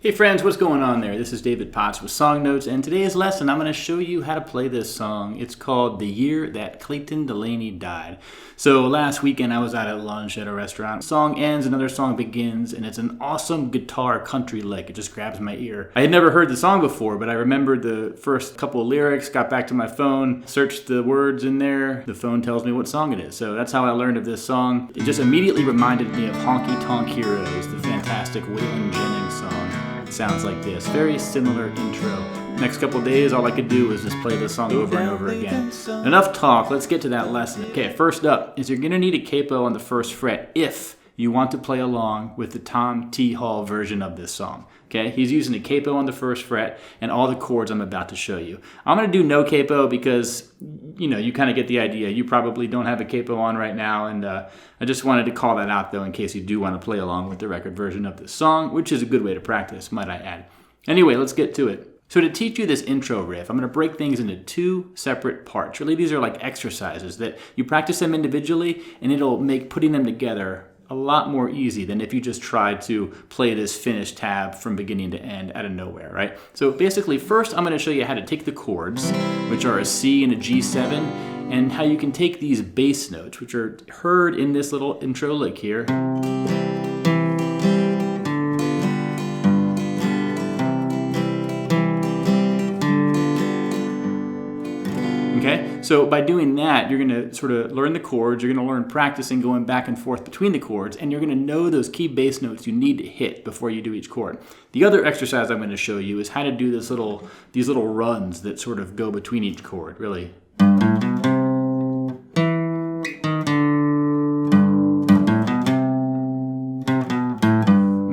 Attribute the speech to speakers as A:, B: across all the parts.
A: Hey friends, what's going on there? This is David Potts with Song Notes, and today's lesson I'm going to show you how to play this song. It's called The Year That Clayton Delaney Died. So last weekend I was out at lunch at a restaurant. Song ends, another song begins, and it's an awesome guitar country lick. It just grabs my ear. I had never heard the song before, but I remembered the first couple of lyrics, got back to my phone, searched the words in there. The phone tells me what song it is. So that's how I learned of this song. It just immediately reminded me of Honky Tonk Heroes, the fantastic Waylon Jennings song. It sounds like this. Very similar intro. Next couple days, all I could do was just play this song over and over again. Enough talk, let's get to that lesson. Okay, first up is you're going to need a capo on the first fret if you want to play along with the Tom T. Hall version of this song. Okay, he's using a capo on the first fret and all the chords I'm about to show you. I'm going to do no capo because, you kind of get the idea. You probably don't have a capo on right now, and I just wanted to call that out, though, in case you do want to play along with the record version of this song, which is a good way to practice, might I add. Anyway, let's get to it. So to teach you this intro riff, I'm going to break things into two separate parts. Really, these are like exercises that you practice them individually, and it'll make putting them together a lot more easy than if you just tried to play this finished tab from beginning to end out of nowhere, right? So basically, first I'm going to show you how to take the chords, which are a C and a G7, and how you can take these bass notes, which are heard in this little intro lick here. Okay, so by doing that, you're going to sort of learn the chords, you're going to learn practicing going back and forth between the chords, and you're going to know those key bass notes you need to hit before you do each chord. The other exercise I'm going to show you is how to do these little runs that sort of go between each chord, really.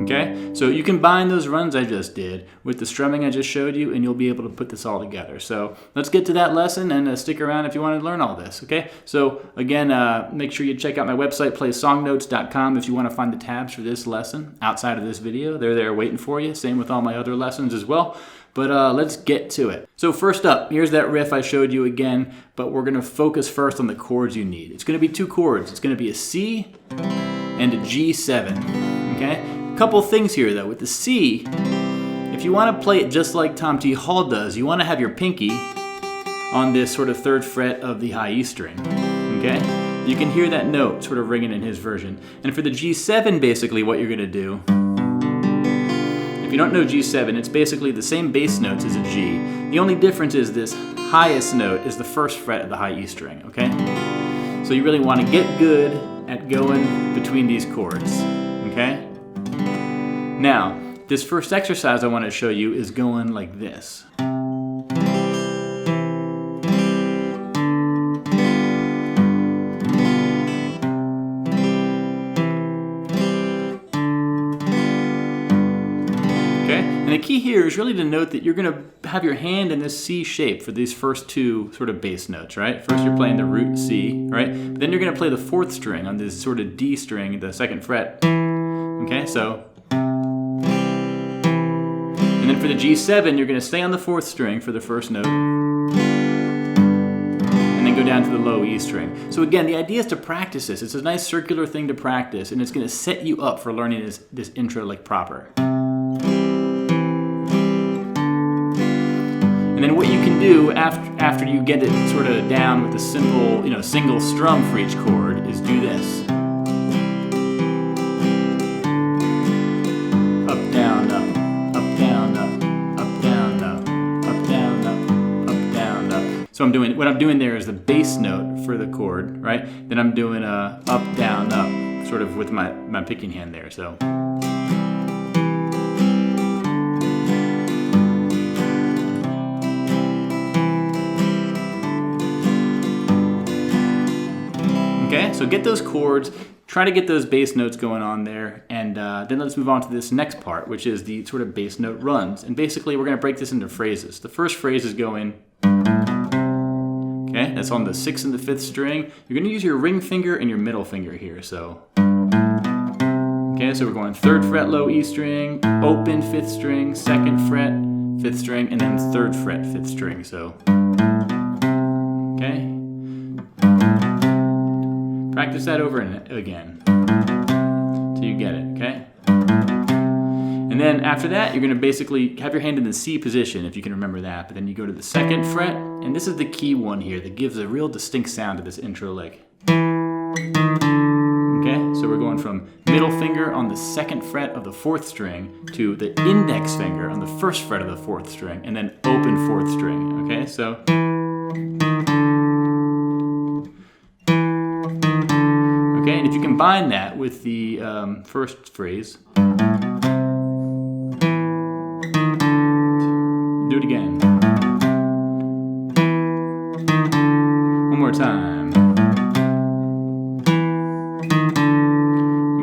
A: Okay, so you combine those runs I just did with the strumming I just showed you, and you'll be able to put this all together. So let's get to that lesson, and stick around if you want to learn all this, okay? So again, make sure you check out my website, playsongnotes.com, if you want to find the tabs for this lesson outside of this video. They're there waiting for you, same with all my other lessons as well. But let's get to it. So first up, here's that riff I showed you again, but we're going to focus first on the chords you need. It's going to be two chords. It's going to be a C and a G7, okay? Couple things here though. With the C, if you want to play it just like Tom T. Hall does, you want to have your pinky on this sort of third fret of the high E string, okay? You can hear that note sort of ringing in his version. And for the G7, basically what you're going to do, if you don't know G7, it's basically the same bass notes as a G. The only difference is this highest note is the first fret of the high E string, okay? So you really want to get good at going between these chords, okay? Now, this first exercise I want to show you is going like this. And the key here is really to note that you're going to have your hand in this C shape for these first two sort of bass notes, right? First you're playing the root C, right? But then you're going to play the fourth string on this sort of D string, the second fret. Okay, so. And then for the G7, you're going to stay on the fourth string for the first note. And then go down to the low E string. So again, the idea is to practice this. It's a nice circular thing to practice, and it's going to set you up for learning this intro lick proper. And then what you can do after you get it sort of down with a simple, single strum for each chord is do this. Up, down, up, up, down, up, up, down, up, up, down, up, up, down, up. So what I'm doing there is the bass note for the chord, right? Then I'm doing a up, down, up, sort of with my picking hand there, so. Okay, so get those chords, try to get those bass notes going on there, and then let's move on to this next part, which is the sort of bass note runs. And basically, we're going to break this into phrases. The first phrase is going, okay, that's on the 6th and the 5th string. You're going to use your ring finger and your middle finger here, so. Okay, so we're going 3rd fret, low E string, open 5th string, 2nd fret, 5th string, and then 3rd fret, 5th string, so. Okay. Practice that over and again till you get it, okay? And And then after that, you're going to basically have your hand in the C position, if you can remember that. But then you go to the 2nd fret, and this is the key one here that gives a real distinct sound to this intro lick. Okay, so we're going from middle finger on the 2nd fret of the 4th string to the index finger on the 1st fret of the 4th string, and then open 4th string. Okay, so. Okay, and if you combine that with the first phrase, do it again. One more time.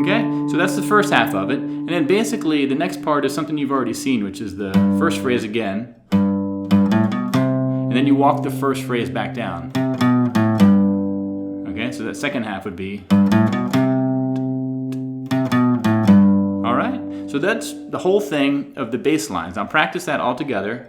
A: Okay, so that's the first half of it. And then basically the next part is something you've already seen, which is the first phrase again. And then you walk the first phrase back down. Okay, so that second half would be. All right, so that's the whole thing of the bass lines. Now practice that all together.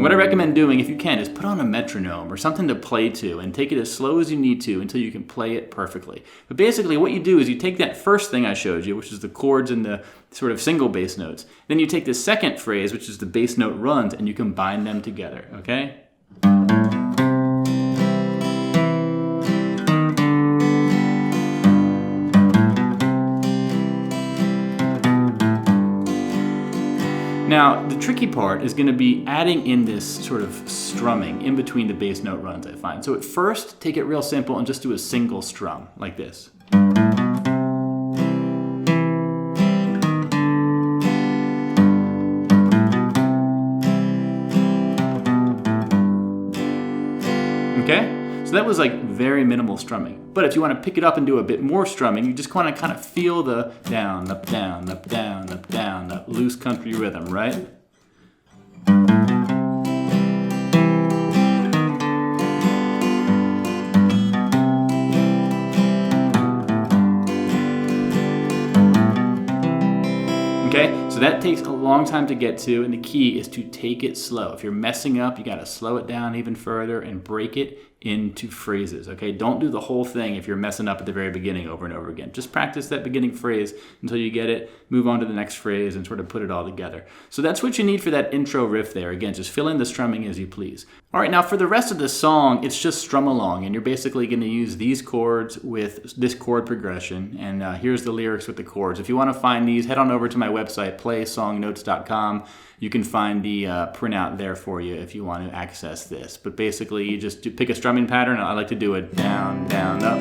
A: What I recommend doing, if you can, is put on a metronome or something to play to and take it as slow as you need to until you can play it perfectly. But basically what you do is you take that first thing I showed you, which is the chords and the sort of single bass notes. Then you take the second phrase, which is the bass note runs, and you combine them together, okay? Now, the tricky part is going to be adding in this sort of strumming in between the bass note runs, I find. So at first, take it real simple and just do a single strum, like this. Okay? So that was like very minimal strumming. But if you want to pick it up and do a bit more strumming, you just want to kind of feel the down, up, down, up, down, up, down, that loose country rhythm, right? Okay, so that takes a long time to get to, and the key is to take it slow. If you're messing up, you got to slow it down even further and break it into phrases, okay? Don't do the whole thing if you're messing up at the very beginning over and over again. Just practice that beginning phrase until you get it, move on to the next phrase, and sort of put it all together. So that's what you need for that intro riff there. Again, just fill in the strumming as you please. All right, now for the rest of the song, it's just strum along, and you're basically going to use these chords with this chord progression, and here's the lyrics with the chords. If you want to find these, head on over to my website, playsongnotes.com. You can find the printout there for you if you want to access this. But basically, you just pick a strumming pattern. I like to do it down, down, up,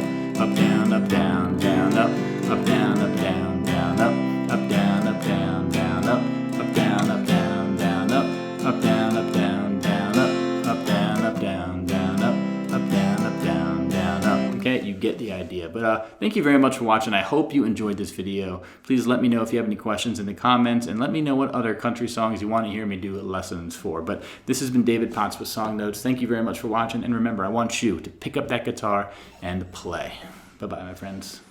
A: down, up, down, down, up, down, up, down, down, up, down, up, down, down, up, down, up, down, down, up, down, up, down, down, up, down, up, down, down, up, down, up, down, down, up. Okay, you get the idea. But thank you very much for watching. I hope you enjoyed this video. Please let me know if you have any questions in the comments, and let me know what other country songs you want to hear me do lessons for. But this has been David Potts with Song Notes. Thank you very much for watching, and remember, I want you to pick up that guitar and play. Bye-bye, my friends.